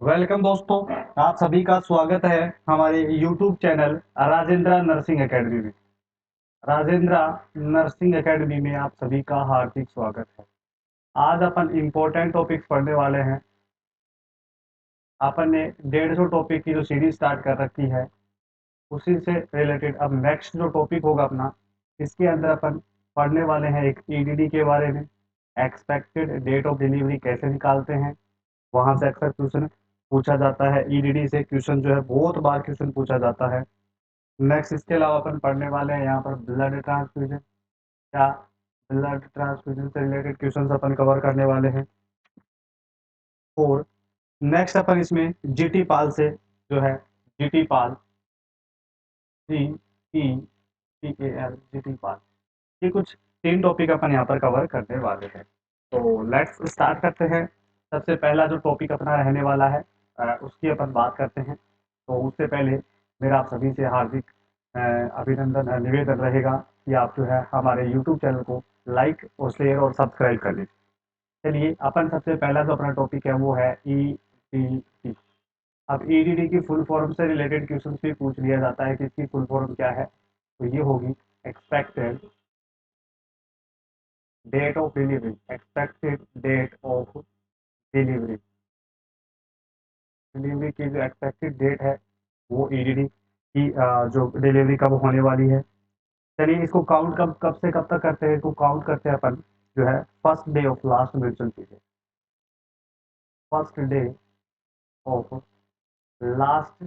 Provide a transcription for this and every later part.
Welcome दोस्तों। आप सभी का स्वागत है हमारे YouTube channel Rajendra nursing academy में। राजेंद्रा नर्सिंग एकेडमी में आप सभी का हार्दिक स्वागत है। आज अपन इम्पोर्टेंट टॉपिक्स पढ़ने वाले हैं। अपन ने 150 टॉपिक की जो सीरीज स्टार्ट कर रखी है उसी से रिलेटेड अब नेक्स्ट जो टॉपिक होगा अपना, इसके अंदर अपन पढ़ने वाले हैं एक ईडीडी के बारे में। एक्सपेक्टेड डेट ऑफ डिलीवरी कैसे निकालते हैं, वहां से अक्सर क्वेश्चन पूछा जाता है। ईडीडी से क्वेश्चन जो है बहुत बार क्वेश्चन पूछा जाता है। नेक्स्ट इसके अलावा अपन पढ़ने वाले हैं यहाँ पर ब्लड ट्रांसफ्यूजन, क्या ब्लड ट्रांसफ्यूजन से रिलेटेड क्वेश्चन अपन कवर करने वाले हैं। और नेक्स्ट अपन इसमें जीटी पाल से जो है, जीटी पाल, GTPAL, जीटी पाल, ये कुछ 3 टॉपिक अपन यहाँ पर कवर करने वाले हैं। तो लेट्स स्टार्ट करते हैं। सबसे पहला जो टॉपिक अपना रहने वाला है उसकी अपन बात करते हैं। तो उससे पहले मेरा आप सभी से हार्दिक अभिनंदन, निवेदन रहेगा कि आप जो है हमारे यूट्यूब चैनल को लाइक और शेयर और सब्सक्राइब कर लीजिए। चलिए अपन सबसे पहला जो अपना टॉपिक है वो है ईडीडी। अब ईडीडी की फुल फॉर्म से रिलेटेड क्वेश्चन भी पूछ लिया जाता है कि इसकी फुल फॉर्म क्या है। तो ये होगी expected date of delivery. Expected date of delivery, delivery की जो एक्सपेक्टेड डेट है वो ईडीडी की जो डिलीवरी कब होने वाली है। चलिए इसको काउंट कब कब से कब तक करते हैं, इसको काउंट करते हैं अपन जो है first day of last menstrual period. First day of last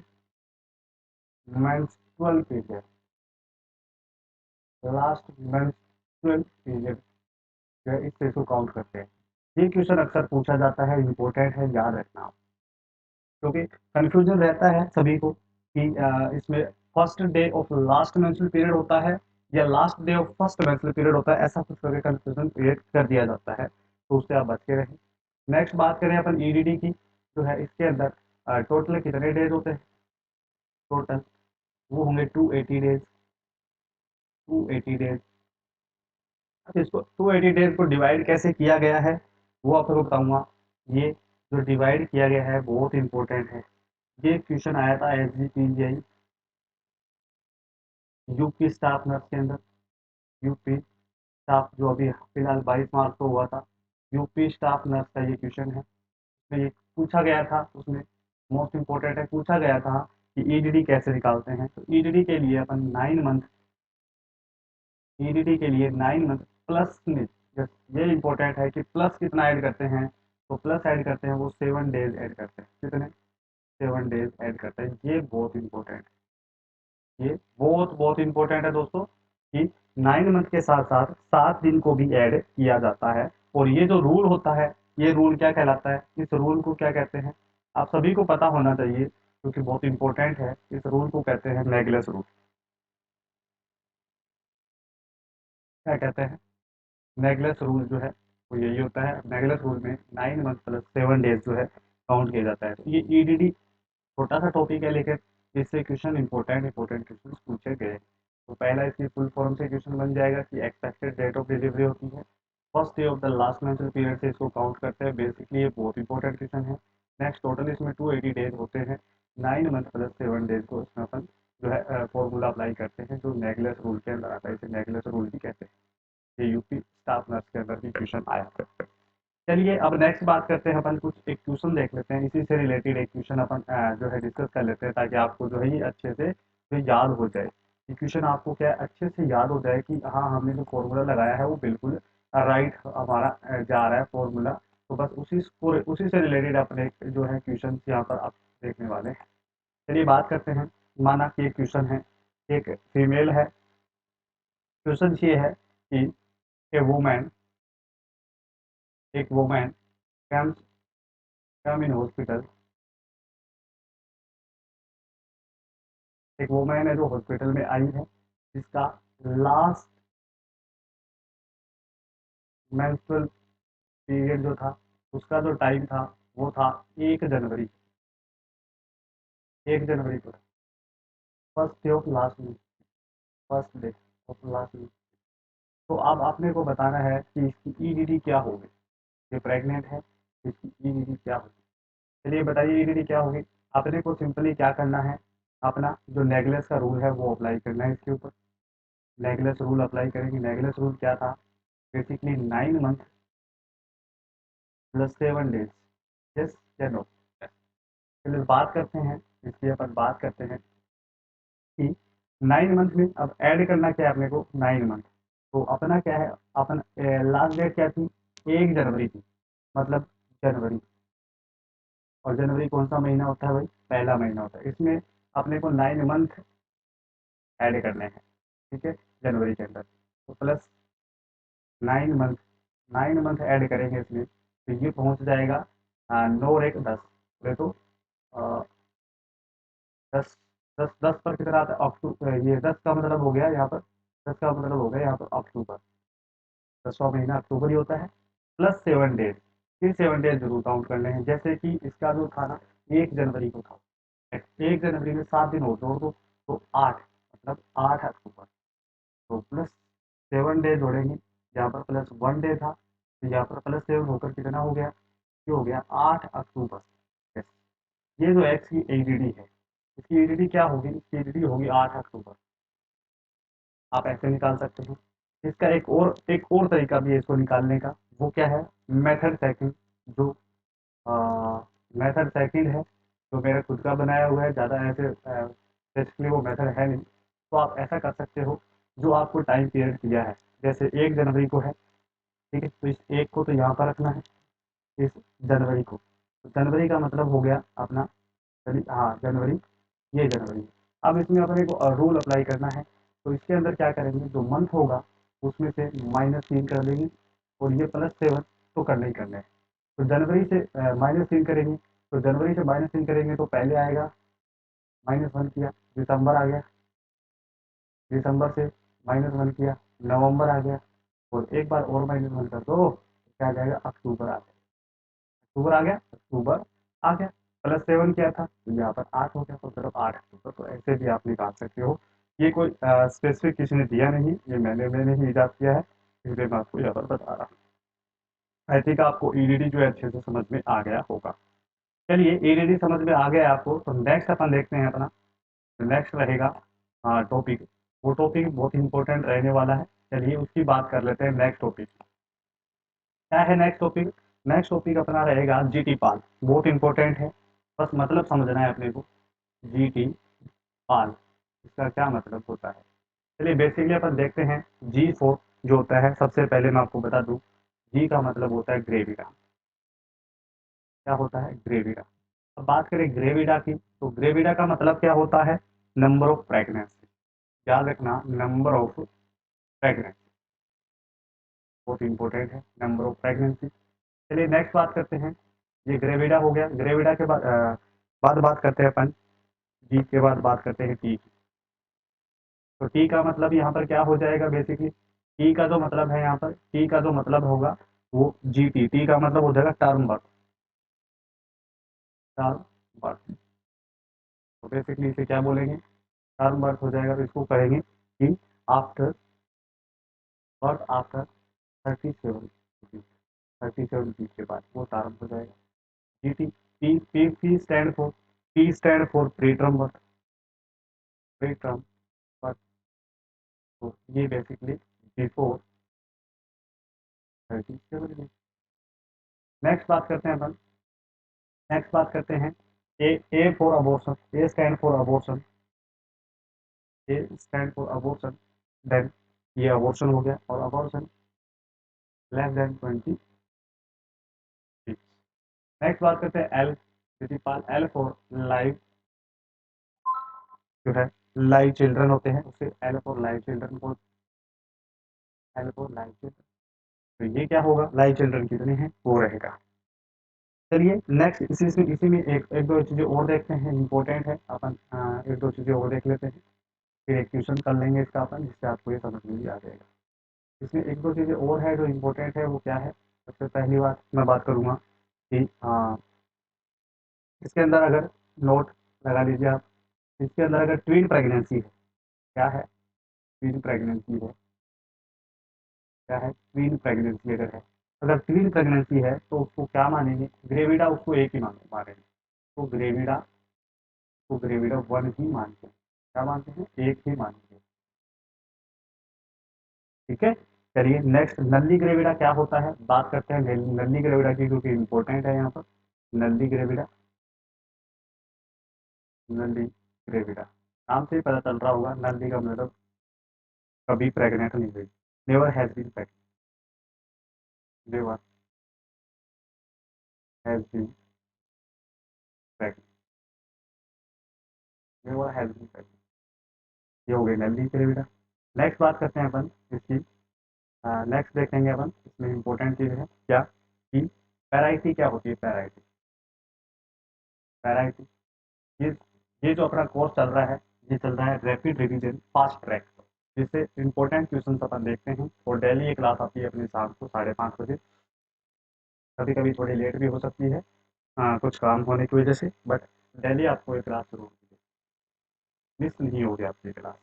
menstrual period, last menstrual period जो है इससे इसको काउंट करते हैं। ये क्वेश्चन अक्सर पूछा जाता है, इंपॉर्टेंट है, याद रखना। क्योंकि कंफ्यूजन रहता है सभी को कि इसमें first day of last menstrual period होता है या last day of first menstrual period होता है, ऐसा कुछ करके कंफ्यूजन क्रिएट कर दिया जाता है। तो उससे आप बच के रहें। नेक्स्ट बात करें अपन ईडीडी की, जो है इसके अंदर टोटल कितने डेज होते हैं। टोटल वो होंगे 280 डेज। 280 डेज। अब इसको 280 डेज को डिवाइड कैसे किया गया है वो आपको बताऊंगा। ये जो डिवाइड किया गया है बहुत इंपॉर्टेंट है। ये क्वेश्चन आया था SGPGI यूपी स्टाफ नर्स के अंदर। यूपी स्टाफ जो अभी फिलहाल 22 मार्च को हुआ था, यूपी स्टाफ नर्स का ये क्वेश्चन है। उसमें ये पूछा गया था, उसमें मोस्ट इम्पोर्टेंट है, पूछा गया था कि ईडीडी कैसे निकालते हैं। तो ईडीडी के लिए अपन 9 मंथ, ईडीडी के लिए 9 मंथ प्लस में, ये इंपॉर्टेंट है कि प्लस कितना ऐड करते हैं। तो प्लस ऐड करते हैं वो 7 डेज ऐड करते हैं। कितने? 7 डेज ऐड करते हैं। ये बहुत इंपॉर्टेंट है, ये बहुत बहुत इंपॉर्टेंट है दोस्तों कि 9 मंथ के साथ साथ 7 दिन को भी ऐड किया जाता है। और ये जो रूल होता है, ये रूल क्या कहलाता है, इस रूल को क्या कहते हैं, आप सभी को पता होना चाहिए क्योंकि बहुत इंपॉर्टेंट है। इस रूल को कहते हैं नेगलेस रूल। क्या कहते हैं? नेगलेस रूल जो है वो यही होता है। नेगलेस रूल में 9 मंथ प्लस 7 डेज जो है काउंट किया जाता है। तो ये ईडीडी छोटा सा टॉपिक है, लेकिन इससे क्वेश्चन इंपॉर्टेंट इंपॉर्टेंट क्वेश्चन पूछे गए। तो पहला इसकी फुल फॉर्म से क्वेश्चन बन जाएगा कि एक्सपेक्टेड डेट ऑफ डिलीवरी होती है first day of the last menstrual period से इसको काउंट करते हैं। बेसिकली ये बहुत इंपॉर्टेंट क्वेश्चन है। नेक्स्ट टोटल इसमें 280 डेज होते हैं। 9 मंथ प्लस 7 डेज को इसमें अपन जो है फॉर्मूला अप्लाई करते हैं जो नेगलेस रूल के अंदर आता है। इसे नेगलेस रूल भी कहते हैं। ये यूपी स्टाफ नर्स के अंदर भी क्वेश्चन आया है। चलिए अब नेक्स्ट बात करते हैं अपन, कुछ एक क्वेश्चन देख लेते हैं। इसी से रिलेटेड एक क्वेश्चन अपन जो है डिस्कस कर लेते हैं ताकि आपको जो है ये अच्छे से जो याद हो जाए। ये क्वेश्चन आपको क्या है, अच्छे से याद हो जाए कि हाँ हमने जो फॉर्मूला लगाया है वो बिल्कुल राइट हमारा जा रहा है फॉर्मूला। तो बस उसी से रिलेटेड अपने जो है क्वेश्चन यहाँ पर आप देखने वाले हैं। चलिए बात करते हैं। माना कि एक क्वेश्चन है, एक फीमेल है। क्वेश्चन ये है कि ए वुमेन, एक women comes come in hospital, एक वुमेन है जो हॉस्पिटल में आई है जिसका लास्ट मेंस्ट्रुअल पीरियड जो था, उसका जो टाइम था वो था 1 जनवरी। 1 जनवरी को first day of last week, first day of last week. तो अब आपने को बताना है कि इसकी ईडीडी क्या होगी। ये प्रेग्नेंट है, इसकी ईडीडी क्या होगी। चलिए बताइए ईडीडी क्या होगी। अपने को सिंपली क्या करना है, अपना जो नेगलेस का रूल है वो अप्लाई करना है इसके ऊपर। नेगलेस रूल अप्लाई करेंगे। नेगलेस रूल क्या था, बेसिकली 9 मंथ +7 डेज। यस या नो। चलिए बात करते हैं, इसकी अपन बात करते हैं कि 9 मंथ में अब ऐड करना क्या है अपने को, 9 मंथ। तो अपना क्या है, अपन लास्ट डेट क्या थी, 1 जनवरी थी, मतलब जनवरी। और जनवरी कौन सा महीना होता है भाई, पहला महीना होता है। इसमें अपने को 9 मंथ ऐड करने हैं, ठीक है, जनवरी के अंदर। तो प्लस 9 मंथ, 9 मंथ ऐड करेंगे इसमें, तो ये पहुंच जाएगा 9 और 1 10। बोले तो अ, 10 पर कितना आता है, अक्टूबर। ये 10 का मतलब हो गया यहाँ पर, 10 का मतलब हो गया यहाँ पर अक्टूबर। 10वां महीना अक्टूबर ही होता है, +7 डेज। फिर 7 डेज जरूर काउंट करने हैं। जैसे कि इसका जो था ना, 1 जनवरी को था, 1 जनवरी में 7 दिन और जोड़ दो, तो 8, मतलब 8 अक्टूबर। तो +7 डेज जोड़ेंगे, यहाँ पर +1 डे था, तो यहाँ पर +7 होकर कितना हो गया, ये हो गया 8 अक्टूबर। यस, ये जो एक्स की एडीडी है, इसकी एडीडी क्या होगी, इसकी एडीडी होगी 8 अक्टूबर। आप ऐसे निकाल सकते हैं। इसका एक और तरीका भी है इसको निकालने का, वो क्या है, मेथड सेकंड। जो मेथड सेकंड है, जो मेरा खुद का बनाया हुआ है, ज़्यादा ऐसे बेसिकली वो मेथड है नहीं। तो आप ऐसा कर सकते हो, जो आपको टाइम पीरियड दिया है, जैसे 1 जनवरी को है, ठीक है, तो इस एक को तो यहाँ पर रखना है, इस जनवरी को। तो जनवरी का मतलब हो गया अपना, हाँ जनवरी, ये जनवरी। अब इसमें अपने को रूल अप्लाई करना है। तो इसके अंदर क्या करेंगे, जो मंथ होगा उसमें से -3 कर देंगे, और ये +7 तो करने ही करने हैं। तो जनवरी से -3 करेंगे, तो जनवरी से -3 करेंगे तो पहले आएगा, -1 किया, दिसंबर आ गया, दिसंबर से -1 किया, नवंबर आ गया, और एक बार और -1 कर दो, क्या आ जाएगा, अक्टूबर आ गया। अक्टूबर आ गया, अक्टूबर आ गया, +7 किया था तो यहाँ पर 8 हो गया, तो सिर्फ 8 अक्टूबर। तो ऐसे भी आप निकाल सकते हो। ये कोई स्पेसिफिक किसी ने दिया नहीं, ये मैंने ही ईजाद किया है, इसलिए मैं आपको यहाँ पर बता रहा हूँ। आई थिंक आपको ईडीडी जो है अच्छे से समझ में आ गया होगा। चलिए ईडीडी समझ में आ गया आपको, तो नेक्स्ट अपन देखते हैं अपना। नेक्स्ट रहेगा टॉपिक। वो टॉपिक बहुत इंपॉर्टेंट रहने वाला है। चलिए उसकी बात कर लेते हैं। नेक्स्ट टॉपिक क्या है, नेक्स्ट टॉपिक, नेक्स्ट टॉपिक अपना रहेगा जीटी पाल। बहुत इंपॉर्टेंट है, बस मतलब समझना है अपने को। जीटी पाल, इसका क्या मतलब होता है। चलिए बेसिकली अपन देखते हैं। G4 जो होता है, सबसे पहले मैं आपको बता दूं, जी का मतलब होता है ग्रेविडा। क्या होता है, ग्रेविडा। अब बात करें ग्रेविडा की, तो ग्रेविडा का मतलब क्या होता है, नंबर ऑफ प्रेगनेंसी। याद रखना, नंबर ऑफ प्रेगनेंसी बहुत इंपॉर्टेंट है, नंबर ऑफ प्रेगनेंसी। चलिए नेक्स्ट बात करते हैं। ये ग्रेविडा हो गया। ग्रेविडा के बाद बात करते हैं अपन, जी के बाद बात करते हैं टी की। तो टी का मतलब यहाँ पर क्या हो जाएगा, बेसिकली टी का जो मतलब है, यहाँ पर टी का जो मतलब होगा वो जी टी, टी का मतलब हो जाएगा टर्म बर्थ। टर्म बर्थ, तो बेसिकली इसे क्या बोलेंगे, टर्म बर्थ हो जाएगा। तो इसको कहेंगे कि आफ्टर बर्थ, आफ्टर 37, 37 वीक के बाद वो टर्म हो जाएगा। G T, P stand for, P stand for preterm birth, pre term birth. तो ये बेसिकली बिफोर 37 वीक। नेक्स्ट बात करते हैं अपन, नेक्स्ट बात करते हैं A for abortion. A stand for abortion, A stand for abortion. Then ये abortion हो गया, और अबॉर्शन << 20 वीक्स। नेक्स्ट बात करते हैं L, principle L for live, जो है लाइव चिल्ड्रन होते हैं, उसे एल फॉर लाइव चिल्ड्रन बोल, एल फॉर लाइव चिल्ड्रन। तो ये क्या होगा, लाइव चिल्ड्रन कितने हैं वो रहेगा। चलिए नेक्स्ट इसी में एक दो चीज़ें और देखते हैं, इंपॉर्टेंट है अपन। एक दो चीज़ें और देख लेते हैं, फिर एक क्वेश्चन कर लेंगे इसका अपन, जिससे आपको ये समझ में भी आ जाएगा। इसमें एक दो चीज़ें और है जो इम्पोर्टेंट है, वो क्या है। सबसे पहली बात मैं बात करूँगा कि इसके अंदर अगर नोट लगा लीजिए आप, इसके अंदर अगर ट्विन प्रेगनेंसी है, क्या है, ट्विन प्रेगनेंसी है, क्या है, ट्विन प्रेगनेंसी अगर है, अगर ट्विन प्रेगनेंसी है तो उसको क्या मानेंगे, ग्रेविडा उसको एक ही मानेंगे। को ग्रेविडा को ग्रेविडा वन ही मानते हैं। क्या मानते हैं? एक ही मानते हैं। ठीक है। चलिए नेक्स्ट, नल्ली ग्रेविडा क्या होता है, बात करते हैं नल्ली ग्रेविडा की, क्योंकि इंपॉर्टेंट है यहाँ पर। नल्ली ग्रेविडा, नल्ली ग्रेविडा नाम से ही पता चल रहा होगा, नल्ली का मतलब कभी प्रेग्नेंट नहीं हुई, never has been pregnant, never has been pregnant, never has been pregnant. ये हो गई नल्ली ग्रेविडा। नेक्स्ट बात करते हैं अपन इसकी, नेक्स्ट देखेंगे अपन, इसमें इंपॉर्टेंट चीज़ है क्या कि पैराइटी क्या होती है। पैराइटी, पैराइटी, ये ये जो अपना कोर्स चल रहा है, ये चल रहा है रैपिड रिवीजन फास्ट ट्रैक, जिससे इंपॉर्टेंट क्वेश्चन अपन देखते हैं। और डेली ये क्लास आती है अपनी शाम को 5:30 बजे, कभी कभी थोड़ी लेट भी हो सकती है, कुछ काम होने की वजह से, बट डेली आपको ये क्लास जरूर मिस नहीं होगी आपकी क्लास,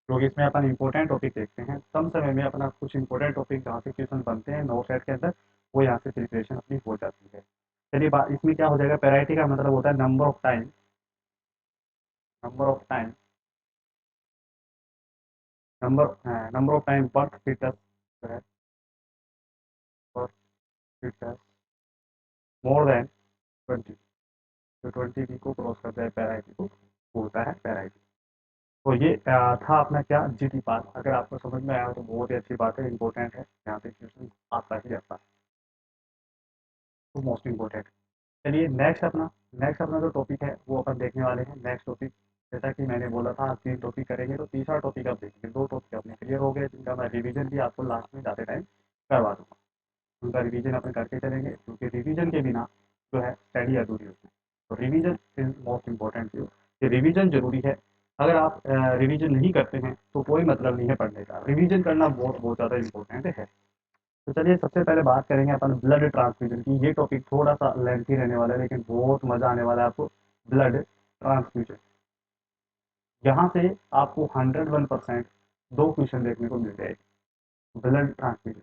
क्योंकि इसमें अपन इंपॉर्टेंट टॉपिक देखते हैं कम समय में। अपना कुछ इंपॉर्टेंट टॉपिक जहाँ से क्वेश्चन बनते हैं नौ सेट के अंदर, वो यहाँ से प्रिपरेशन अपनी हो जाती है। चलिए बात, इसमें क्या हो जाएगा, पैराइटी का मतलब होता है number of time, number of time, number number of time birth foetus जो है, बर्थ फीटस मोर देन 20, जो 20 को क्रॉस करता है पैराइटी को बोलता है पैराइटी। तो ये था अपना क्या, जीटी पास। अगर आपको समझ में आया तो बहुत ही अच्छी बात है, इंपॉर्टेंट है, यहाँ पे क्वेश्चन आता ही आता है, तो मोस्ट इंपॉर्टेंट। चलिए नेक्स्ट अपना जो टॉपिक है वो अपन देखने वाले हैं। नेक्स्ट टॉपिक, जैसा कि मैंने बोला था 3 टॉपिक करेंगे, तो तीसरा टॉपिक आप देखेंगे। 2 टॉपिक अपने क्लियर हो गए, जिनका मैं रिवीजन भी आपको लास्ट में जाते टाइम करवा दूंगा। उनका रिवीजन अपन करके चलेंगे, क्योंकि रिवीजन के बिना जो है स्टडी अधूरी होती है। तो रिवीजन इज मोस्ट इम्पोर्टेंट चीज, ये रिवीजन जरूरी है। अगर आप रिवीजन नहीं करते हैं तो कोई मतलब नहीं है पढ़ने का, रिवीजन करना बहुत बहुत ज़्यादा इंपॉर्टेंट है। तो चलिए सबसे पहले बात करेंगे अपन ब्लड ट्रांसफ्यूजन की। ये टॉपिक थोड़ा सा लेंथी रहने वाला है, लेकिन बहुत मजा आने वाला है आपको। ब्लड ट्रांसफ्यूजन, यहाँ से आपको 101% 2 क्वेश्चन देखने को मिल जाएगी। ब्लड ट्रांसफ्यूजन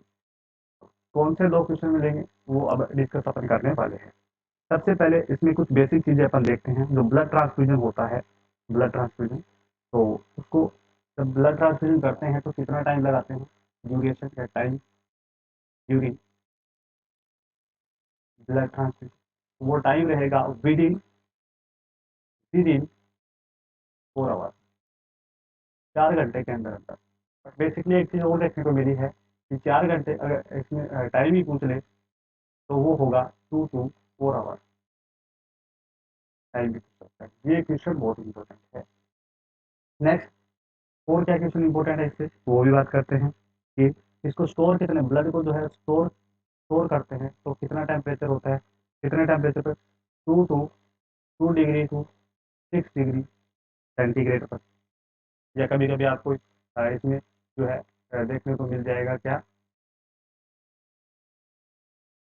कौन से 2 क्वेश्चन मिलेंगे वो अब डिस्कस अपन करने वाले हैं। सबसे पहले इसमें कुछ बेसिक चीजें अपन देखते हैं। जो ब्लड ट्रांसफ्यूजन होता है, ब्लड ट्रांसफ्यूजन, तो उसको जब ब्लड ट्रांसफ्यूजन करते हैं तो कितना टाइम लगाते हैं, ड्यूरेशन या टाइम ड्यूरिंग ब्लड ट्रांसफ्यूजन, वो टाइम रहेगा विद इन 4 आवर, 4 घंटे के अंदर अंदर। बट बेसिकली एक चीज़ और देखने को मिली है कि 4 घंटे, अगर इसमें टाइम ही पूछ ले तो वो होगा 2 to 4 आवर, टाइम भी पूछ सकता है। ये क्वेश्चन बहुत इंपॉर्टेंट है। नेक्स्ट, और क्या क्वेश्चन इंपॉर्टेंट है इससे, वो भी बात करते हैं कि इसको स्टोर कितने, ब्लड को जो है स्टोर स्टोर करते हैं तो कितना टेम्परेचर होता है, कितने टेम्परेचर पर, 2 to 2 degree to 6 degree centigrade पर। या कभी कभी आपको इसमें जो है देखने को मिल जाएगा क्या,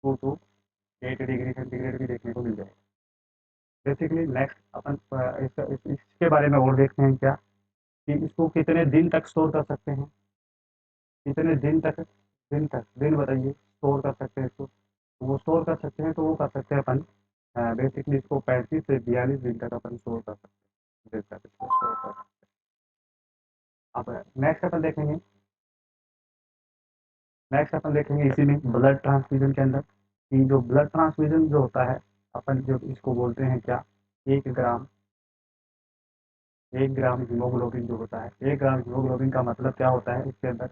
2 to 8 डिग्री सेंटीग्रेड भी देखने को मिल जाएगा। बेसिकली नेक्स्ट अपन इसके बारे में और देखते हैं क्या, कि इसको कितने दिन तक स्टोर कर सकते हैं, कितने दिन बताइए स्टोर कर सकते हैं इसको। तो वो स्टोर कर सकते हैं, तो वो कर सकते हैं अपन बेसिकली इसको 35 से 42 दिन तक अपन स्टोर कर सकते हैं, दिन तक इसको स्टोर कर सकते हैं। अब नेक्स्ट अपन देखेंगे इसी में ब्लड ट्रांसफ्यूजन के अंदर, कि जो ब्लड ट्रांसफ्यूजन जो होता है, अपन जो इसको बोलते हैं क्या, 1 ग्राम, 1 ग्राम हीमोग्लोबिन जो होता है, 1 ग्राम हीमोग्लोबिन का मतलब क्या होता है इसके अंदर,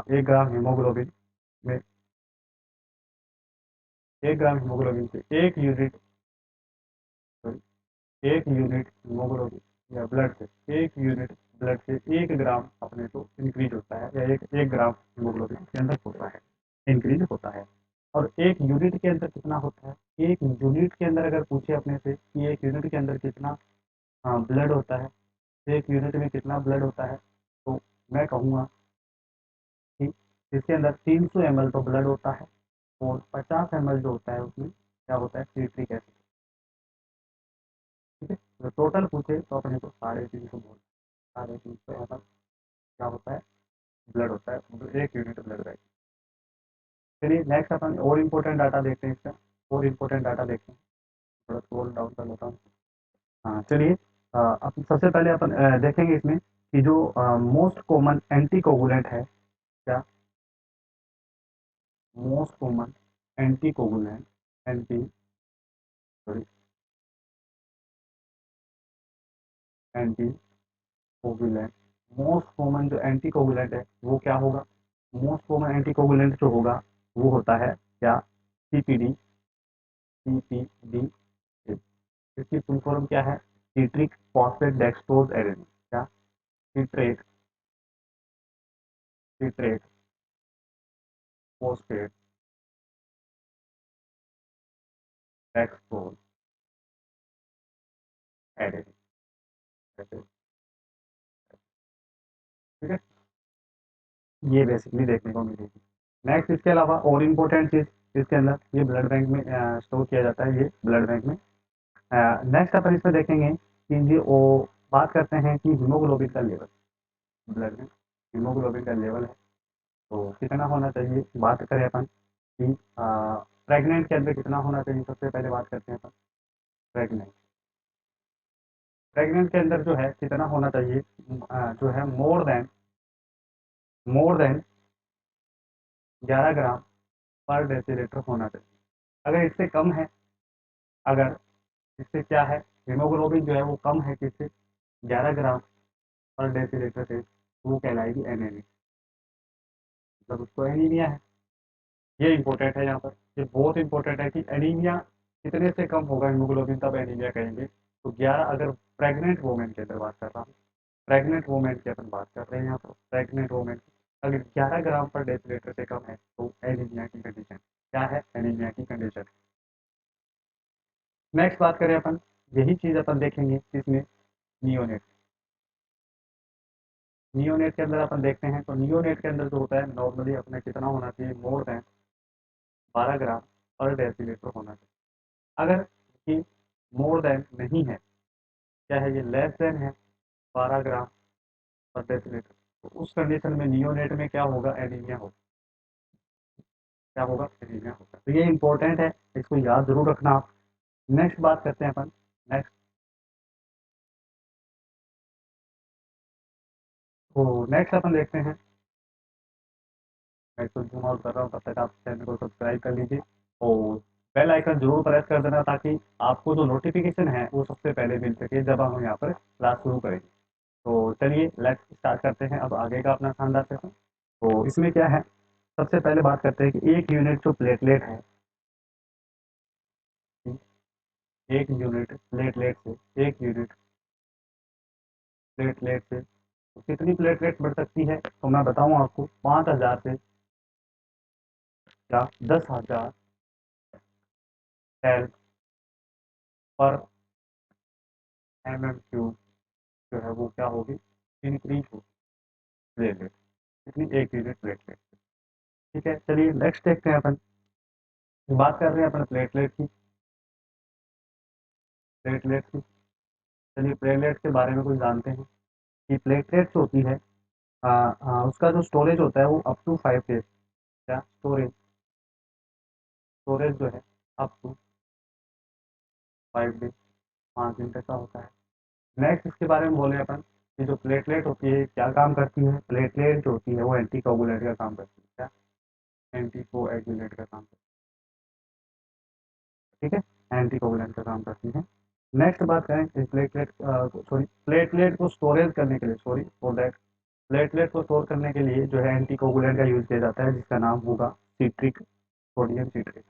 1 ग्राम हीमोग्लोबिन में, 1 ग्राम हीमोग्लोबिन से 1 यूनिट, सॉरी 1 यूनिट हीमोग्लोबिन या ब्लड से 1 यूनिट ब्लड से 1 ग्राम अपने को इंक्रीज होता है, या एक ग्राम हीमोग्लोबिन के अंदर होता है, इंक्रीज होता है। और 1 यूनिट के अंदर कितना होता है, 1 यूनिट के अंदर अगर पूछे अपने से कि 1 यूनिट के अंदर कितना ब्लड होता है, 1 यूनिट में कितना ब्लड होता है, तो मैं कहूँगा कि इसके अंदर 300 ml तो ब्लड होता है, और 50 ml जो होता है उसमें क्या होता है, सिट्रिक एसिड। ठीक है, तो टोटल पूछे तो अपने को 350 बोल, 350 ml क्या होता है, ब्लड होता है, 1 यूनिट ब्लड रहेगा। चलिए नेक्स्ट अपन और इम्पोर्टेंट डाटा देखते हैं इसका, और इम्पोर्टेंट डाटा देखते हैं। थोड़ा स्क्रॉल डाउन कर लेता हूँ। हाँ, चलिए अब सबसे पहले अपन देखेंगे इसमें कि जो मोस्ट कॉमन एंटीकोगुलेंट है क्या, most common anticoagulant, anti sorry anticoagulant, most common जो एंटीकोगुलेंट है वो क्या होगा, मोस्ट कॉमन एंटीकोगुलेंट जो होगा वो होता है क्या, सीपीडी, सीपीडी। इसकी फुल फॉर्म क्या है, सीट्रिक फॉस्फेट डेक्सट्रोज एडेनिन, क्या, सीट्रेट, सीट्रेट फॉस्फेट डेक्सट्रोज एडेनिन, ठीक है, ये बेसिकली देखने को मिलेगी। नेक्स्ट इसके अलावा और इम्पोर्टेंट चीज़ इसके अंदर, ये ब्लड बैंक में स्टोर किया जाता है, ये ब्लड बैंक में। नेक्स्ट अपन इसमें देखेंगे कि ये वो बात करते हैं कि हीमोग्लोबिन का लेवल, ब्लड में हीमोग्लोबिन का लेवल है तो कितना होना चाहिए, बात करें अपन कि प्रेग्नेंट के अंदर कितना होना चाहिए, सबसे पहले बात करते हैं अपन प्रेग्नेंट, प्रेग्नेंट के अंदर जो है कितना होना चाहिए, जो है मोर देन 11 ग्राम पर डेसीलीटर होना चाहिए। अगर इससे कम है, अगर इससे क्या है, हीमोग्लोबिन जो है वो कम है किससे, 11 ग्राम पर डेसीलीटर से, तो वो कहलाएगी एनीमिया, मतलब उसको एनीमिया है। ये इंपॉर्टेंट है यहाँ पर, ये बहुत इंपॉर्टेंट है कि एनीमिया कितने से कम होगा हीमोग्लोबिन तब एनीमिया कहेंगे। तो 11, अगर प्रेग्नेंट वोमेन की अगर बात कर रहा हूँ, प्रेग्नेंट वोमेन की अपन बात कर रहे हैं यहाँ पर, प्रेग्नेंट वोमेन अगर 11 ग्राम पर डेसीलीटर से कम है तो एनीमिया की कंडीशन, क्या है, एनीमिया की कंडीशन। नेक्स्ट बात करें अपन, यही चीज़ अपन देखेंगे किसमें, नियोनेट, नियोनेट के अंदर अपन देखते हैं तो नियोनेट के अंदर जो होता है नॉर्मली अपने कितना होना चाहिए, मोर देन 12 ग्राम पर डेसीलीटर होना चाहिए। अगर ये मोर देन नहीं है, क्या है, ये लेस देन है 12 ग्राम पर डेसीलीटर, तो उस कंडीशन में नियोनेट में क्या होगा, एनीमिया होगा, क्या होगा, एनीमिया होगा। तो ये इंपॉर्टेंट है, इसको याद जरूर रखना आप। नेक्स्ट बात करते हैं अपन, नेक्स्ट, तो नेक्स्ट अपन देखते हैं, मैं इसको जूम आउट कर रहा हूँ, तब तक आप चैनल को सब्सक्राइब कर लीजिए और बेल आइकन जरूर प्रेस कर देना ताकि आपको जो नोटिफिकेशन है वो सबसे पहले मिल सके जब हम यहाँ पर क्लास शुरू करेंगे। तो चलिए लेट्स स्टार्ट करते हैं अब आगे का अपना शानदार सेशन। तो इसमें क्या है, सबसे पहले बात करते हैं कि एक यूनिट जो प्लेटलेट है, एक यूनिट प्लेटलेट से, एक यूनिट प्लेटलेट से तो कितनी प्लेटलेट बढ़ सकती है, तो मैं बताऊं आपको, 5,000 से या 10,000 सेल पर एम एम क्यूब जो है वो क्या होगी, इंक्रीज होगी प्लेटलेट, कितनी, एक यूनिट प्लेटलेट। ठीक है, चलिए नेक्स्ट देखते हैं अपन, बात कर रहे हैं अपन प्लेटलेट की, प्लेटलेट की। चलिए प्लेटलेट के बारे में कुछ जानते हैं कि प्लेटलेट जो होती है, उसका जो स्टोरेज होता है वो अप टू 5 डेज, क्या स्टोरेज, स्टोरेज जो है अप टू 5 डेज, 5 दिन तक का होता है। नेक्स्ट इसके बारे में बोले अपन कि जो प्लेटलेट होती है क्या काम करती है, प्लेटलेट जो होती है वो एंटी कोगुलेंट का काम करती है, क्या, एंटी कोएगुलेंट का काम करती है, ठीक है, एंटी कोगुलेंट का काम करती है। नेक्स्ट बात करें कि प्लेटलेट, सॉरी, प्लेटलेट को स्टोरेज करने के लिए, सॉरी फॉर दैट, प्लेटलेट को स्टोर करने के लिए जो है एंटी कोगुलेंट का यूज किया जाता है जिसका नाम होगा सीट्रिक, सोडियम सीट्रेट,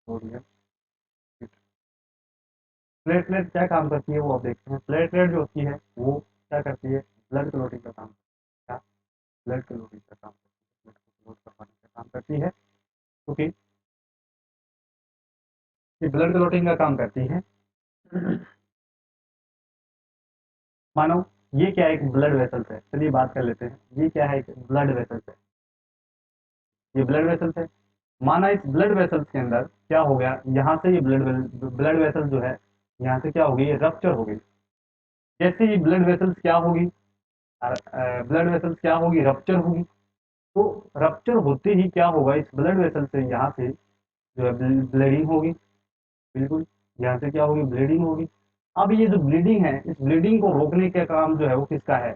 सोडियम। प्लेटलेट क्या काम करती है वो आप देखते हैं, प्लेटलेट जो होती है वो क्या करती है, ब्लड क्लोटिंग का काम, क्या, ब्लड क्लोटिंग का काम करती है, ब्लड को क्लोट करवाने का काम करती है, क्योंकि ये ब्लड क्लोटिंग का काम करती है। मानो ये क्या है, एक ब्लड वेसल्स है, चलिए बात कर लेते हैं, ये क्या है, एक ब्लड वेसल्स है, ये ब्लड वेसल्स है। माना इस ब्लड वेसल्स के अंदर क्या हो गया, यहाँ से ये ब्लड ब्लड वेसल जो है यहाँ से क्या होगी, ये रप्चर हो गई। जैसे ये ब्लड वेसल्स क्या होगी, ब्लड वेसल्स क्या होगी, रप्चर होगी। तो रप्चर होते ही क्या होगा, इस ब्लड वेसल से यहाँ से जो है ब्लीडिंग होगी, बिल्कुल। यहाँ से क्या होगी, ब्लीडिंग होगी। अब ये जो ब्लीडिंग है, इस ब्लीडिंग को रोकने का काम जो है वो किसका है,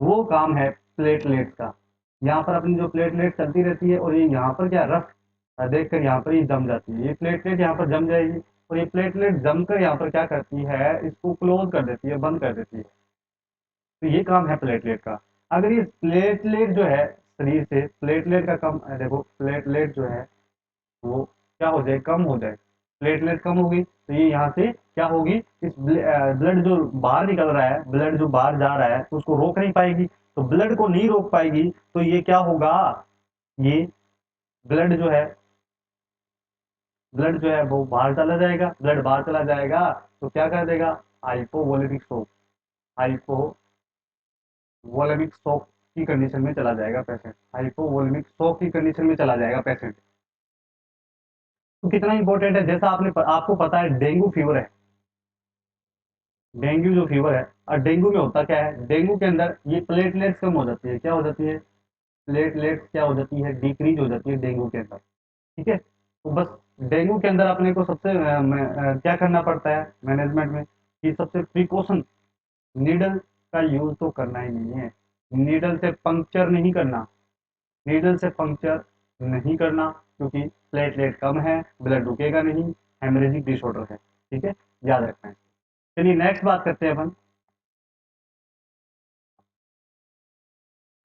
वो काम है प्लेटलेट्स का। यहाँ पर अपनी जो प्लेटलेट चलती रहती है और ये यहाँ पर क्या रफ देख कर यहाँ पर ये जम जाती है, ये प्लेटलेट यहाँ पर जम जाएगी और ये प्लेटलेट जमकर यहाँ पर क्या करती है, इसको क्लोज कर देती है, बंद कर देती है। तो ये काम है प्लेटलेट का। अगर ये प्लेटलेट जो है शरीर से, प्लेटलेट का कम देखो, प्लेटलेट जो है वो क्या हो जाए, कम हो जाए, प्लेटलेट कम होगी तो ये यहाँ से क्या होगी, इस ब्लड जो बाहर निकल रहा है, ब्लड जो बाहर जा रहा है तो उसको रोक नहीं पाएगी। तो ब्लड को नहीं रोक पाएगी तो ये क्या होगा, ये ब्लड जो है, ब्लड जो है वो बाहर चला जाएगा, ब्लड बाहर चला जाएगा तो क्या कर देगा, हाइपोवोलेमिक शॉक, हाइपोवोलेमिक शॉक की कंडीशन में चला जाएगा पेशेंट, हाइपोवोलेमिक शॉक की कंडीशन में चला जाएगा पेशेंट। तो कितना इंपॉर्टेंट है, जैसा आपको पता है डेंगू फीवर है, डेंगू जो फीवर है, और डेंगू में होता क्या है, डेंगू के अंदर ये प्लेटलेट्स कम हो जाती है, क्या हो जाती है, प्लेटलेट्स क्या हो जाती है, डिक्रीज हो जाती है डेंगू के अंदर। ठीक है, तो बस डेंगू के अंदर अपने को सबसे क्या करना पड़ता है मैनेजमेंट में, कि सबसे प्रिकॉशन, नीडल का यूज तो करना ही नहीं है, नीडल से पंक्चर नहीं करना, नीडल से पंक्चर नहीं करना, क्योंकि प्लेटलेट कम है, ब्लड रुकेगा नहीं, हेमरेजिक डिसऑर्डर है। ठीक है, याद रखना है। चलिए नेक्स्ट बात करते हैं अपन।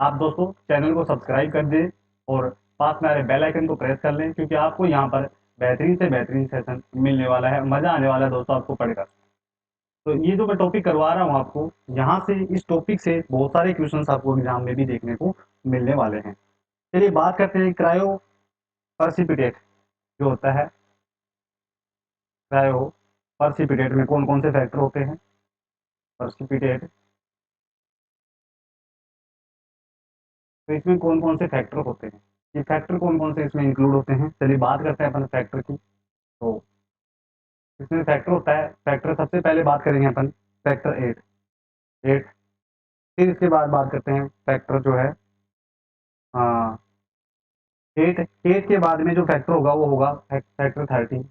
आप दोस्तों चैनल को सब्सक्राइब कर दें और पास में आ रहे बेल आइकन को प्रेस कर लें, क्योंकि आपको यहाँ पर बेहतरीन से बेहतरीन सेशन मिलने वाला है, मजा आने वाला है दोस्तों आपको पढ़कर। तो ये जो मैं टॉपिक करवा रहा हूँ आपको, यहाँ से इस टॉपिक से बहुत सारे क्वेश्चंस आपको एग्जाम में भी देखने को मिलने वाले हैं। चलिए बात करते हैं क्रायो पर्सिपिटेट जो होता है, क्रायो पर्सिपिटेट में कौन कौन से फैक्टर होते हैं, पर्सिपिटेट, तो इसमें कौन कौन से फैक्टर होते हैं, ये फैक्टर कौन कौन से इसमें इंक्लूड होते हैं। चलिए बात करते हैं अपन फैक्टर की। तो इसमें फैक्टर होता है, फैक्टर सबसे पहले बात करेंगे अपन, फैक्टर एट, एट, फिर इसके बाद बात करते हैं फैक्टर जो है, हाँ, एट, एट के बाद में जो फैक्टर होगा वो होगा फैक्टर थर्टी,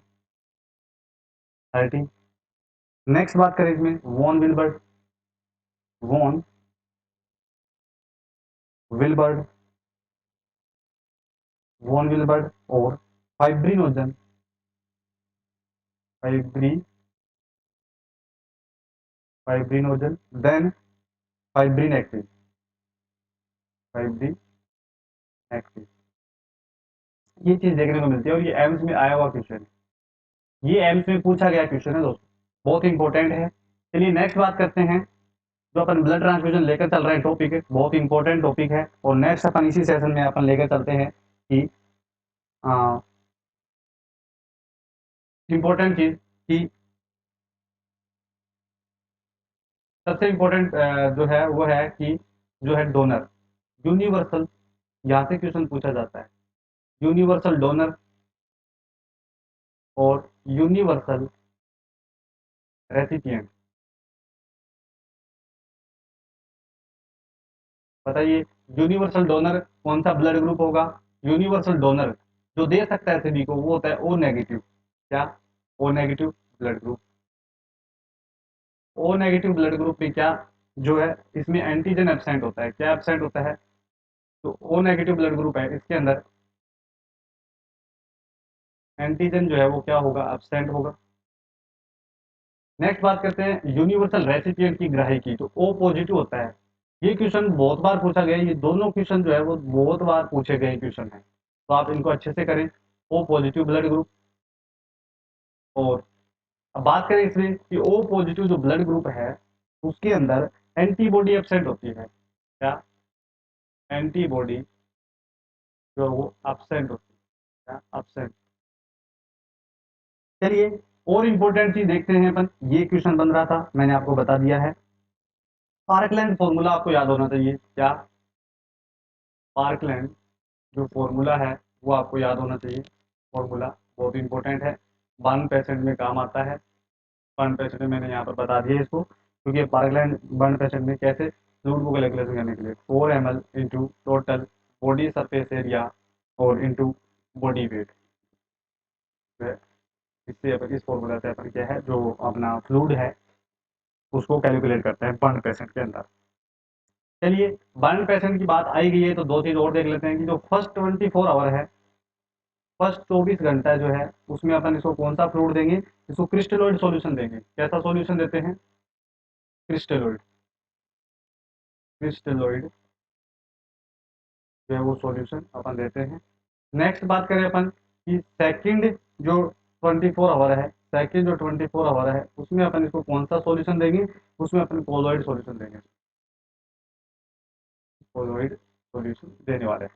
थर्टी। नेक्स्ट बात करें इसमें von Willebrand, von Willebrand, von Willebrand और फाइब्रिनोजन, फाइब्री, fibrinogen, then fibrin active, fibrin active. ये चीज देखने को मिलती है और ये एम्स में आया हुआ क्वेश्चन है, ये एम्स में पूछा गया क्वेश्चन है दोस्तों, बहुत इंपॉर्टेंट है। चलिए नेक्स्ट बात करते हैं, जो अपन ब्लड ट्रांसफ्यूजन लेकर चल रहे हैं टॉपिक है, बहुत इंपॉर्टेंट टॉपिक है, और नेक्स्ट अपन इसी सेशन में अपन लेकर चलते हैं कि इंपॉर्टेंट चीज कि सबसे इंपॉर्टेंट जो है वो है कि जो है डोनर, यूनिवर्सल, यहाँ से क्वेश्चन पूछा जाता है, यूनिवर्सल डोनर और यूनिवर्सल रेसिपिएंट। बताइए यूनिवर्सल डोनर कौन सा ब्लड ग्रुप होगा, यूनिवर्सल डोनर जो दे सकता है सभी को वो होता है ओ नेगेटिव, क्या, O negative blood group. O negative blood group में क्या जो है, इसमें एंटीजन एब्सेंट होता है, क्या एब्सेंट होता है, तो ओ नेगेटिव ब्लड ग्रुप है इसके अंदर एंटीजन जो है वो क्या होगा, एब्सेंट होगा। नेक्स्ट बात करते हैं यूनिवर्सल रेसिपिएंट की ग्राही की, तो ओ पॉजिटिव होता है। ये क्वेश्चन बहुत बार पूछा गया है, ये दोनों क्वेश्चन जो है वो बहुत बार पूछे गए क्वेश्चन है, तो आप इनको अच्छे से करें, ओ पॉजिटिव ब्लड ग्रुप। और अब बात करें इसमें कि ओ पॉजिटिव जो ब्लड ग्रुप है उसके अंदर एंटीबॉडी एब्सेंट होती है, क्या, एंटीबॉडी जो वो एब्सेंट होती है, क्या, एब्सेंट। चलिए और इंपॉर्टेंट चीज देखते हैं अपन, ये क्वेश्चन बन रहा था मैंने आपको बता दिया है, पार्कलैंड फॉर्मूला आपको याद होना चाहिए, क्या, पार्कलैंड जो फॉर्मूला है वो आपको याद होना चाहिए, फॉर्मूला बहुत इंपॉर्टेंट है, बर्न पेशेंट में काम आता है, बर्न पेशेंट में मैंने यहाँ पर बता दिया इसको, क्योंकि पार्कलैंड बर्न पेशेंट में कैसे, फ्लूइड को कैलकुलेशन करने के लिए 4 ml into total body surface area और इंटू बॉडी वेट, इससे अपन इस फॉर्मूला से अपन क्या है जो अपना फ्लूइड है उसको कैलकुलेट करते हैं बर्न पेशेंट के अंदर। चलिए, बर्न पेशेंट की बात आई गई है तो दो चीज और देख लेते हैं कि जो फर्स्ट 24 आवर है, फर्स्ट 24 घंटा जो है उसमें अपन इसको कौन सा फ्लूइड देंगे, इसको क्रिस्टलोइड सॉल्यूशन देंगे। कैसा सॉल्यूशन देते हैं? क्रिस्टलोइड। क्रिस्टलोइड जो है वो सॉल्यूशन अपन देते हैं। नेक्स्ट बात करें अपन कि सेकंड जो 24 आवर है, सेकंड जो 24 आवर है उसमें अपन इसको कौन सा सॉल्यूशन देंगे, उसमें अपन कोलोइड सॉल्यूशन देंगे। कोलोइड सॉल्यूशन देने वाले हैं।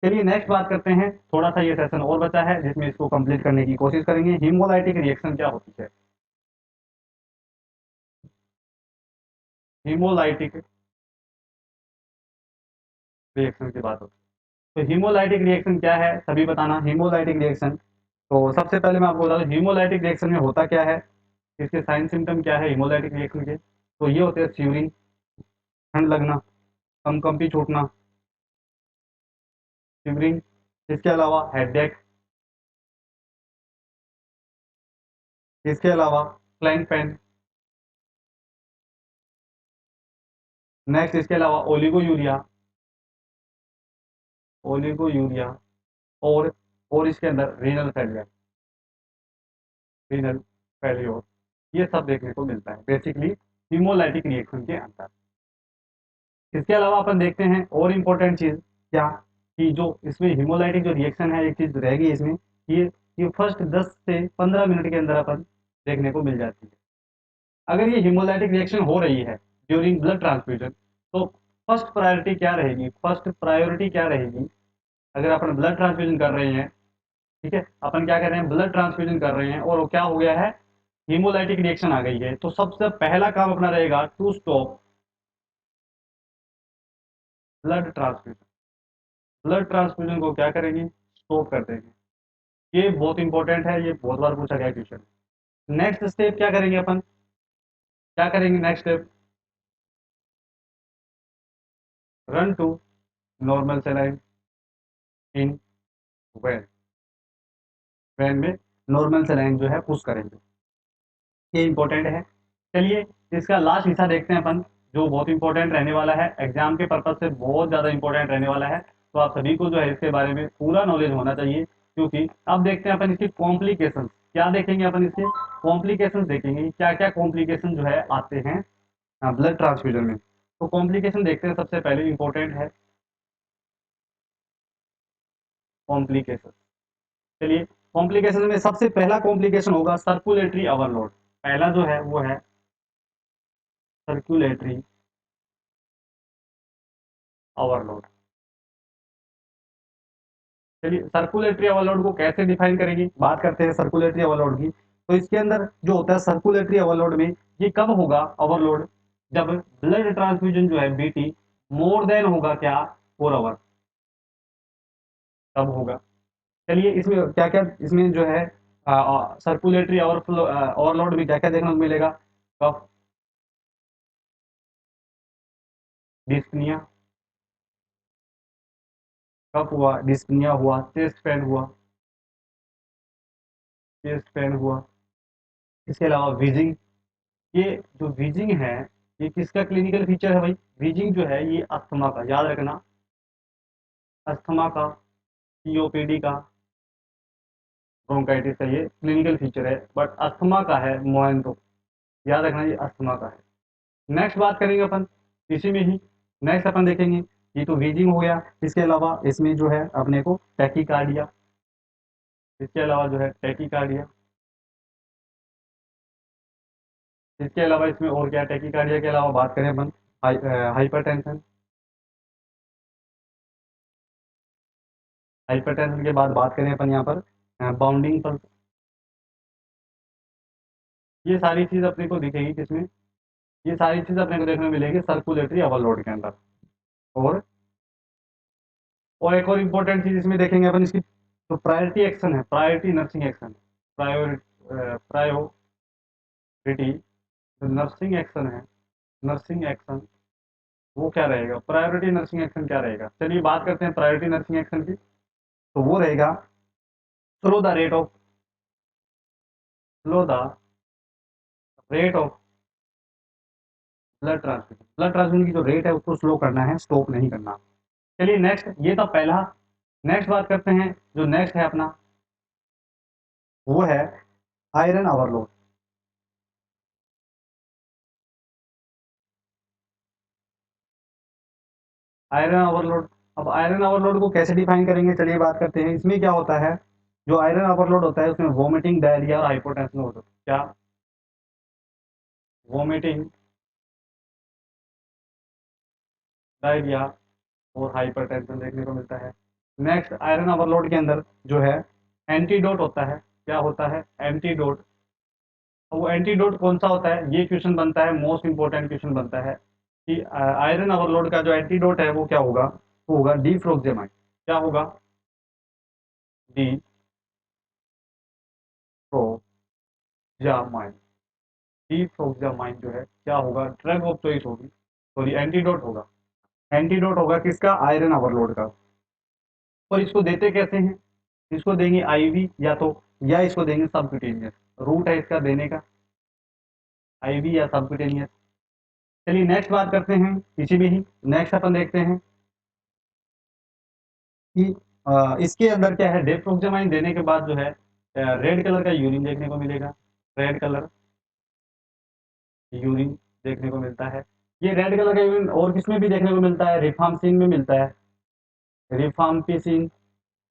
चलिए नेक्स्ट बात करते हैं, थोड़ा सा ये सेशन और बचा है जिसमें इसको कंप्लीट करने की कोशिश करेंगे। हीमोलाइटिक रिएक्शन क्या होती है? हीमोलाइटिक रिएक्शन की बात होती है तो हीमोलाइटिक रिएक्शन क्या है सभी बताना। हीमोलाइटिक रिएक्शन, तो सबसे पहले मैं आपको बता दूं हीमोलाइटिक रिएक्शन में होता क्या है, इसके साइन सिम्टम क्या है हीमोलाइटिक रिएक्शन के। तो ये होते हैं स्यूरिंग, ठंड लगना, कंपकंपी छूटना, शिवरिंग, इसके अलावा हेडेक, इसके अलावा फ्लैंक पेन, नेक्स्ट इसके अलावा ओलिगोयूरिया, ओलिगोयूरिया और इसके अंदर रीनल फेलियर, रीनल फेलियर, ये सब देखने को मिलता है बेसिकली हीमोलाइटिक रिएक्शन के अंदर। इसके अलावा अपन देखते हैं और इम्पोर्टेंट चीज क्या, कि जो इसमें हीमोलाइटिक जो रिएक्शन है एक चीज रहेगी इसमें, ये फर्स्ट 10 से 15 मिनट के अंदर अपन देखने को मिल जाती है। अगर ये हीमोलाइटिक रिएक्शन हो रही है ड्यूरिंग ब्लड ट्रांसफ्यूजन तो फर्स्ट प्रायोरिटी क्या रहेगी, फर्स्ट प्रायोरिटी क्या रहेगी? अगर अपन ब्लड ट्रांसफ्यूजन कर रहे हैं, ठीक है, अपन क्या कर रहे हैं ब्लड ट्रांसफ्यूजन कर रहे हैं और वो क्या हो गया है, हीमोलाइटिक रिएक्शन आ गई है, तो सबसे पहला काम अपना रहेगा to stop blood transfusion. Blood transfusion को क्या करेंगे, स्टॉप कर देंगे। ये बहुत इंपॉर्टेंट है, ये बहुत बार पूछा गया क्वेश्चन। नेक्स्ट स्टेप क्या करेंगे अपन, क्या करेंगे next step, run to normal saline in vein, vein में नॉर्मल सेलाइन जो है पुश करेंगे। ये इंपॉर्टेंट है। चलिए इसका लास्ट हिस्सा देखते हैं अपन, जो बहुत इंपॉर्टेंट रहने वाला है, एग्जाम के पर्पज से बहुत ज़्यादा इंपॉर्टेंट रहने वाला है। तो आप सभी को जो है इसके बारे में पूरा नॉलेज होना चाहिए, क्योंकि अब देखते हैं अपन इसकी कॉम्प्लिकेशन क्या देखेंगे, अपन इसके कॉम्प्लिकेशन देखेंगे क्या क्या कॉम्प्लिकेशन जो है आते हैं ब्लड ट्रांसफ्यूजन में। तो कॉम्प्लिकेशन देखते हैं, सबसे पहले इंपॉर्टेंट है कॉम्प्लिकेशन। चलिए कॉम्प्लिकेशन में सबसे पहला कॉम्प्लिकेशन होगा सर्कुलेटरी ओवरलोड। पहला जो है वो है सर्कुलेटरी ओवरलोड। चलिए सर्कुलेटरी ओवरलोड को कैसे डिफाइन करेंगे, बात करते हैं सर्कुलेटरी ओवरलोड की। तो इसके अंदर जो होता है सर्कुलेटरी ओवरलोड में, ये कब होगा ओवरलोड, जब ब्लड ट्रांसफ्यूजन जो है बीटी मोर देन होगा क्या, 4 आवर, तब होगा। चलिए इसमें क्या क्या, इसमें जो है सर्कुलेटरी ओवरफ्लो ओवरलोड में क्या क्या देखने को मिलेगा, कफ, डिस्पनिया, कफ हुआ, डिस्पनिया हुआ, चेस्ट पेन हुआ, चेस्ट पेन हुआ, इसके अलावा वीजिंग। ये जो वीजिंग है ये किसका क्लिनिकल फीचर है भाई, वीजिंग जो है ये अस्थमा का, याद रखना, अस्थमा का, सीओपीडी का, ब्रोंकाइटिस का ये क्लिनिकल फीचर है, बट अस्थमा का है मोइन, तो याद रखना ये अस्थमा का है। नेक्स्ट बात करेंगे अपन इसी में ही, नेक्स्ट अपन देखेंगे, ये तो वीजिंग हो गया, इसके अलावा इसमें जो है अपने को टैकीकार्डिया, इसके अलावा जो है टैकीकार्डिया, इसके अलावा इसमें और क्या, टैकीकार्डिया के अलावा बात करें अपन हाइपरटेंशन, हाइपरटेंशन के बाद बात करें अपन यहाँ पर बाउंडिंग पल्स। ये सारी चीज़ अपने को दिखेगी किसमें, ये सारी चीज़ अपने को देखने को मिलेगी सर्कुलेटरी ओवरलोड के अंदर। और एक और इम्पोर्टेंट चीज़ इसमें देखेंगे अपन, इसकी तो प्रायोरिटी एक्शन है, प्रायोरिटी नर्सिंग एक्शन, प्रायोरिटी जो नर्सिंग एक्शन है, नर्सिंग एक्शन वो क्या रहेगा, प्रायोरिटी नर्सिंग एक्शन क्या रहेगा। चलिए बात करते हैं प्रायोरिटी नर्सिंग एक्शन की, तो वो रहेगा slow the rate of slow the rate of blood transfusion की जो रेट है उसको स्लो करना है, स्टॉप नहीं करना। चलिए नेक्स्ट, ये था पहला। नेक्स्ट बात करते हैं, जो नेक्स्ट है अपना वो है आयरन ओवरलोड। आयरन ओवरलोड, अब आयरन ओवरलोड को कैसे डिफाइन करेंगे, चलिए बात करते हैं। इसमें क्या होता है, जो आयरन ओवरलोड होता है उसमें वोमिटिंग, डायरिया और हाइपोटेंशन होता है। क्या? वोमिटिंग, डायरिया और हाइपरटेंशन देखने को मिलता है। नेक्स्ट, आयरन ओवरलोड के अंदर जो है एंटीडोट होता है। क्या होता है? एंटीडोट। वो एंटीडोट कौन सा होता है, ये क्वेश्चन बनता है, मोस्ट इंपॉर्टेंट क्वेश्चन बनता है कि आयरन ओवरलोड का जो एंटीडोट है वो क्या होगा, वो होगा डीफ्रोक्सेमाइन। क्या होगा? डीफ्रोक्सामाइन। डीफ्रोक्सामाइन जो है क्या होगा, ड्रग ऑफ चॉइस होगी, सॉरी एंटीडोट होगा। एंटीडोट होगा किसका? आयरन ओवरलोड का। और इसको देते कैसे हैं? इसको देंगे आईवी या तो, या इसको देंगे सबक्यूटेनियस। रूट है इसका देने का, आईवी या सबक्यूटेनियस। चलिए नेक्स्ट बात करते हैं इसी में ही। नेक्स्ट अपन देखते हैं कि इसके अंदर क्या है, डेफ्रोक्सामाइन देने के बाद जो है रेड कलर का यूरिन देखने को मिलेगा। रेड कलर यूरिन देखने को मिलता है। ये रेड कलर का यूरिन और किसमें भी देखने को मिलता है, रिफाम्पिसिन में मिलता है। रिफाम्पिसिन,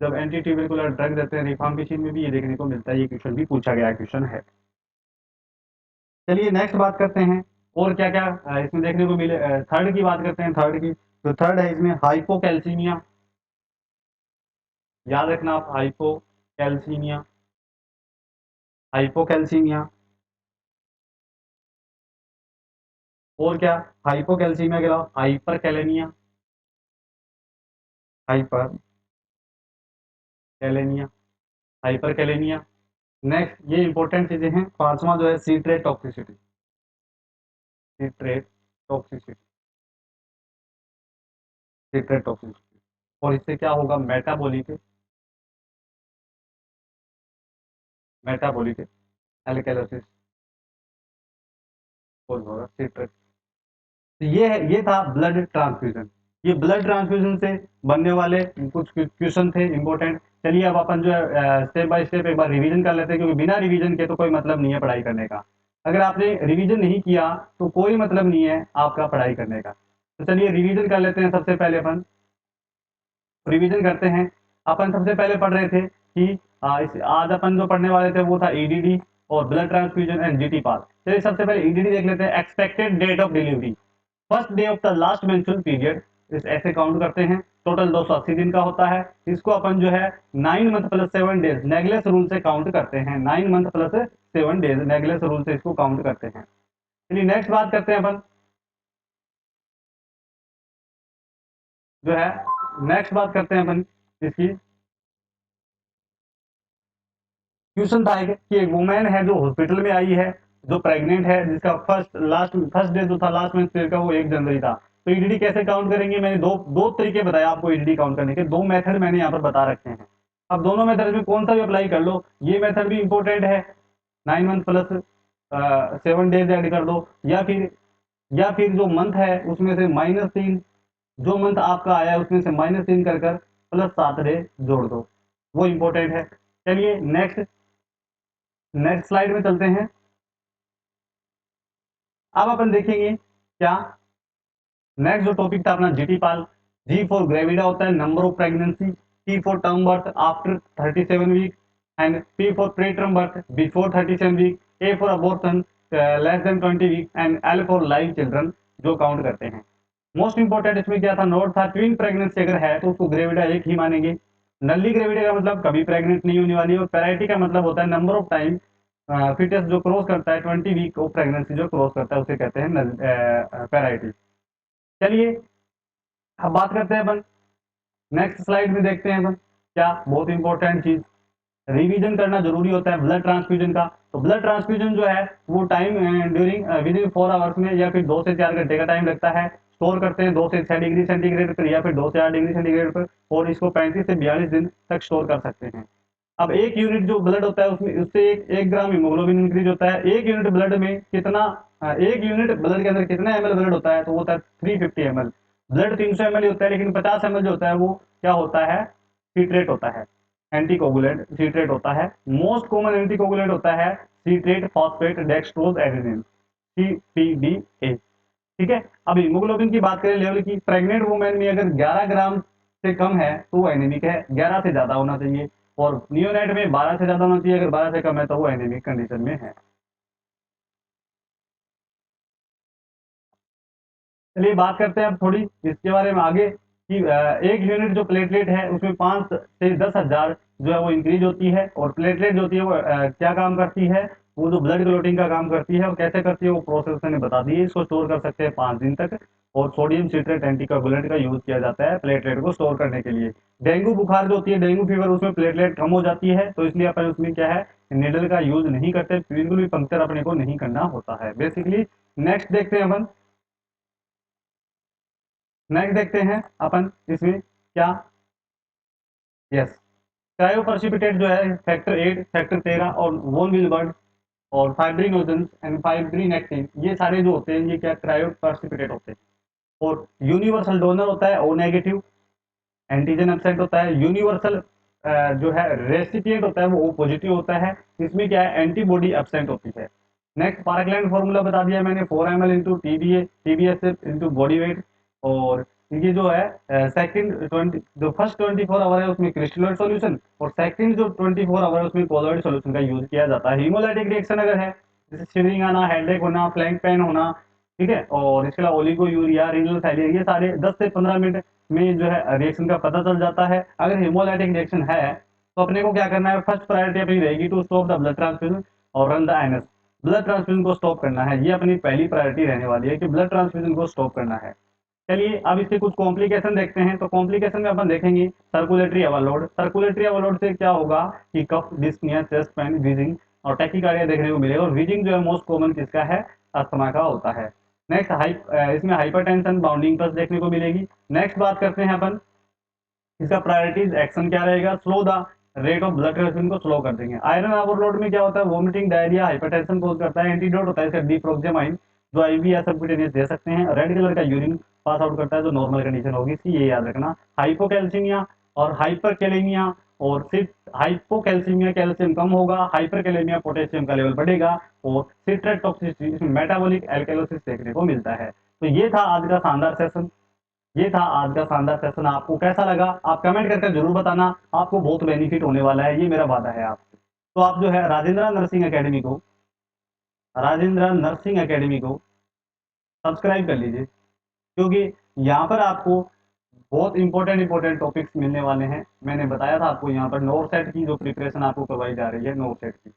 जब एंटी ट्यूबरकुलर ड्रग देते हैं रिफाम्पिसिन में भी ये देखने को मिलता है। ये क्वेश्चन भी पूछा गया क्वेश्चन है। चलिए नेक्स्ट बात करते हैं और क्या क्या इसमें देखने को मिले। थर्ड की बात करते हैं। थर्ड की, तो थर्ड है इसमें हाइपोकैल्सीमिया। याद रखना आप, हाइपोकैल्सीमिया। हाइपोकैल्सीमिया और क्या, हाइपोकैल्सीमिया के अलावा हाइपरकैलेमिया। Hyperkalaemia, hyperkalaemia. नेक्स्ट, ये इंपॉर्टेंट चीजें हैं। पांचवा जो है citrate toxicity. Citrate toxicity, citrate toxicity. और इससे क्या होगा, मेटाबॉलिक, मेटाबॉलिक एल्कैलोसिस होगा सीट्रेट। तो ये है, ये था ब्लड ट्रांसफ्यूजन। ये ब्लड ट्रांसफ्यूजन से बनने वाले कुछ क्वेश्चन थे इंपॉर्टेंट। चलिए अब अपन जो है स्टेप बाय स्टेप एक बार रिवीजन कर लेते हैं, क्योंकि बिना रिवीजन के तो कोई मतलब नहीं है पढ़ाई करने का। अगर आपने रिवीजन नहीं किया तो कोई मतलब नहीं है आपका पढ़ाई करने का। तो चलिए रिवीजन कर लेते हैं। सबसे पहले अपन रिवीजन करते हैं। अपन सबसे पहले पढ़ रहे थे कि आज अपन जो पढ़ने वाले थे वो था ईडीडी और blood transfusion and GT PAL. चलिए सबसे पहले ईडीडी देख लेते हैं। Expected date of delivery, first day of the last menstrual period. इस ऐसे काउंट करते हैं। टोटल 280 दिन का होता है। इसको अपन जो है 9 मंथ प्लस 7 डेज नेगलेस रूल से काउंट करते हैं। 9 मंथ प्लस 7 डेज नेगलेस रूल से इसको काउंट करते हैं। चलिए नेक्स्ट बात करते हैं अपन जो है, नेक्स्ट बात करते हैं अपन इसकी। क्वेश्चन था कि एक वुमेन है जो हॉस्पिटल में आई है, जो प्रेग्नेंट है, जिसका फर्स्ट डे जो था लास्ट मंथ का वो 1 जनवरी था। तो ईडीडी कैसे काउंट करेंगे, मैंने दो दो तरीके बताए आपको ईडीडी काउंट करने के। दो मेथड मैंने यहाँ पर बता रखे हैं। अब दोनों मेथड में कौन सा भी अप्लाई कर लो, ये मेथड भी इंपॉर्टेंट है। 9 मंथ प्लस 7 डेज ऐड कर दो, या फिर जो मंथ है उसमें से -3, जो मंथ आपका आया है उसमें से -3 कर प्लस 7 डे जोड़ दो, वो इंपॉर्टेंट है। चलिए नेक्स्ट, नेक्स्ट स्लाइड में चलते हैं। अब अपन देखेंगे क्या, नेक्स्ट जो टॉपिक था अपना GT PAL. G for gravida होता है number of pregnancy, T for term birth after 37 week, and P for preterm birth before 37 week, A for abortion less than 20 week, and L for live children, जो count करते हैं। Most important इसमें क्या था, note था, twin pregnancy अगर है तो उसको ग्रेविडा एक ही मानेंगे। नल्ली ग्रेविडा का मतलब कभी प्रेग्नेंट नहीं होने वाली, और पैराइटी का मतलब होता है नंबर ऑफ टाइम फिटस जो क्रॉस करता है 20 वीक ऑफ प्रेगनेंसी जो क्रॉस करता है उसे कहते हैं पैराइटी। चलिए अब बात करते हैं अपन, नेक्स्ट स्लाइड में देखते हैं अपन क्या, बहुत इंपॉर्टेंट चीज, रिवीजन करना जरूरी होता है ब्लड ट्रांसफ्यूजन का। तो ब्लड ट्रांसफ्यूजन जो है वो टाइम ड्यूरिंग विदिन 4 आवर्स में, या फिर 2 से 4 घंटे का टाइम लगता है। स्टोर करते हैं 2 से 6 डिग्री सेंटीग्रेड पर, या फिर 2 से 8 डिग्री सेंटीग्रेड पर, और इसको 35 से 42 दिन तक स्टोर कर सकते हैं। अब 1 यूनिट जो ब्लड होता है उसमें उससे 1 ग्राम हीमोग्लोबिन इंक्रीज होता है। 1 यूनिट ब्लड में कितना 1 यूनिट ब्लड के अंदर कितना एमएल ब्लड होता है, तो वो होता है 350 एमएल। ब्लड 300 एमएल होता है, लेकिन 50 एमएल जो होता है वो क्या होता है, सीट्रेट होता है, एंटीकोगुलेंट सीट्रेट होता है। मोस्ट कॉमन एंटीकोगुलेंट होता है सीट्रेट फॉस्फेट डेक्सट्रोज एडेनिन, CPDA। ठीक है। अब हीमोग्लोबिन की बात करें लेवल की, प्रेग्नेंट वुमेन में अगर 11 ग्राम से कम है तो वो एनीमिक है, 11 से ज्यादा होना चाहिए। और नियोनेट में 12 से ज्यादा होना चाहिए, अगर 12 से कम है तो वो एनीमिक कंडीशन में है। चलिए बात करते हैं अब थोड़ी इसके बारे में आगे कि एक यूनिट जो प्लेटलेट है उसमें 5 से 10 हजार जो है वो इंक्रीज होती है। और प्लेटलेट जो होती है वो क्या काम करती है, वो जो ब्लड क्लोटिंग का काम करती है। और कैसे करती है वो प्रोसेस मैंने बता दी है। इसको स्टोर कर सकते हैं 5 दिन तक। और सोडियम सिट्रेट एंटीकोगुलेंट का यूज किया जाता है प्लेटलेट को स्टोर करने के लिए। डेंगू बुखार जो होती है, डेंगू फीवर, उसमें प्लेटलेट कम हो जाती है, तो इसलिए अपन उसमें क्या है, निडल का यूज नहीं करते, बिल्कुल भी पंक्चर अपने को नहीं करना होता है बेसिकली। नेक्स्ट देखते हैं अपन, नेक्स्ट देखते हैं अपन इसमें क्या, यस, क्रायो प्रेसिपिटेट जो है फैक्टर 8, फैक्टर 13 और वोन विलबर्ड और फाइब्रिनोजन एंड फाइब्रिनेक्टिन, ये सारे जो होते हैं ये क्या क्रायो प्रेसिपिटेट होते हैं। और यूनिवर्सल डोनर होता है ओ नेगेटिव, एंटीजन एब्सेंट होता है। यूनिवर्सल जो है रेसिपिएंट होता है वो ओ पॉजिटिव होता है। इसमें क्या है, एंटीबॉडी एब्सेंट होती है। नेक्स्ट पाराक्लाइन फॉर्मूला बता दिया मैंने, 4 ml into TBA TBS into body weight. और ये जो है सेकंड 20, जो फर्स्ट 24 आवर है उसमें क्रिस्टलोइड सॉल्यूशन, और सेकंड जो 24 आवर है उसमें कोलोइड सॉल्यूशन का यूज किया जाता है। हीमोलाइटिक रिएक्शन अगर है, जैसे शिवरिंग आना, हेडेक होना, फ्लैंक पेन होना, ठीक है, और इसके अलावा ओलिगो यूरिया, रीनल फेलियर, ये सारे 10 से 15 मिनट में जो है रिएक्शन का पता चल जाता है। अगर हीमोलाइटिक रिएक्शन है तो अपने को क्या करना है, फर्स्ट प्रायोरिटी अपनी रहेगी to stop the blood transfusion और run the NS. Blood transfusion को स्टॉप करना है, ये अपनी पहली प्रायोरिटी रहने वाली है कि ब्लड ट्रांसफ्यूजन को स्टॉप करना है। चलिए अब इसके कुछ कॉम्प्लिकेशन देखते हैं। तो कॉम्प्लिकेशन में अपन देखेंगे सर्कुलेटरी ओवरलोड। सर्कुलेटरी ओवरलोड से क्या होगा कि कफ, डिस्पनिया, चेस्ट पेन, विजिंग और टैकीकार्डिया देखने को मिलेगा। और विजिंग जो है मोस्ट कॉमन किसका है, अस्थमा का होता है। नेक्स्ट इसमें हाइपरटेंशन, बाउंडिंग पल्स देखने को मिलेगी। नेक्स्ट बात करते हैं अपन, इसका प्रायोरिटीज एक्शन क्या रहेगा, slow the rate of blood transfusion को स्लो कर देंगे। आयरन ओवरलोड में क्या होता है, वोमिटिंग, डायरिया, हाइपरटेंशन कोज करता है। एंटीडोट होता है इसका डिप्रोक्सेमाइन, जो आईवी या सबक्यूटेनियस दे सकते हैं। रेड कलर का यूरिन पास आउट करता है, जो नॉर्मल कंडीशन होगी इसकी, ये याद रखना। हाइपोकैल्सीमिया और हाइपरकैलेमिया, और सिर्फ हाइपोकैल्सीमिया कैल्शियम कम होगा, हाइपरकैलेमिया पोटेशियम का लेवल बढ़ेगा, और सिट्रेट टॉक्सिसिटी इसमें मेटाबॉलिक एल्कलोसिस देखने को मिलता है। तो ये था आज का शानदार सेशन, ये था आज का शानदार सेशन। आपको कैसा लगा आप कमेंट करके जरूर बताना, आपको बहुत बेनिफिट होने वाला है, ये मेरा वादा है आपसे। तो आप जो है राजेंद्र नर्सिंग एकेडमी को, राजेंद्र नर्सिंग एकेडमी को सब्सक्राइब कर लीजिए, क्योंकि यहाँ पर आपको बहुत इंपॉर्टेंट इंपॉर्टेंट टॉपिक्स मिलने वाले हैं। मैंने बताया था आपको, यहाँ पर नोर सेट की जो प्रिपरेशन आपको करवाई जा रही है, नोर सेट की,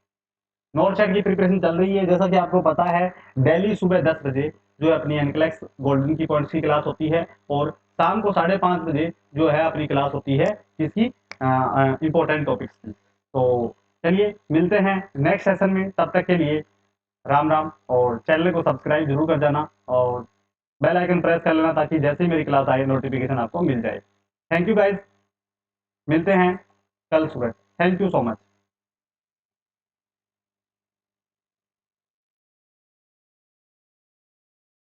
नोर सेट की प्रिपरेशन चल रही है। जैसा कि आपको पता है, डेली सुबह 10 बजे जो है अपनी एनक्लेक्स गोल्डन की पॉइंट्स की क्लास होती है, और शाम को 5:30 बजे जो है अपनी क्लास होती है किसकी, इंपॉर्टेंट टॉपिक्स की। तो चलिए मिलते हैं नेक्स्ट सेशन में, तब तक के लिए राम राम। और चैनल को सब्सक्राइब जरूर कर जाना, और बेल आइकन प्रेस कर लेना, ताकि जैसे ही मेरी क्लास आए नोटिफिकेशन आपको मिल जाए। थैंक यू गाइज, मिलते हैं कल सुबह। Thank you so much.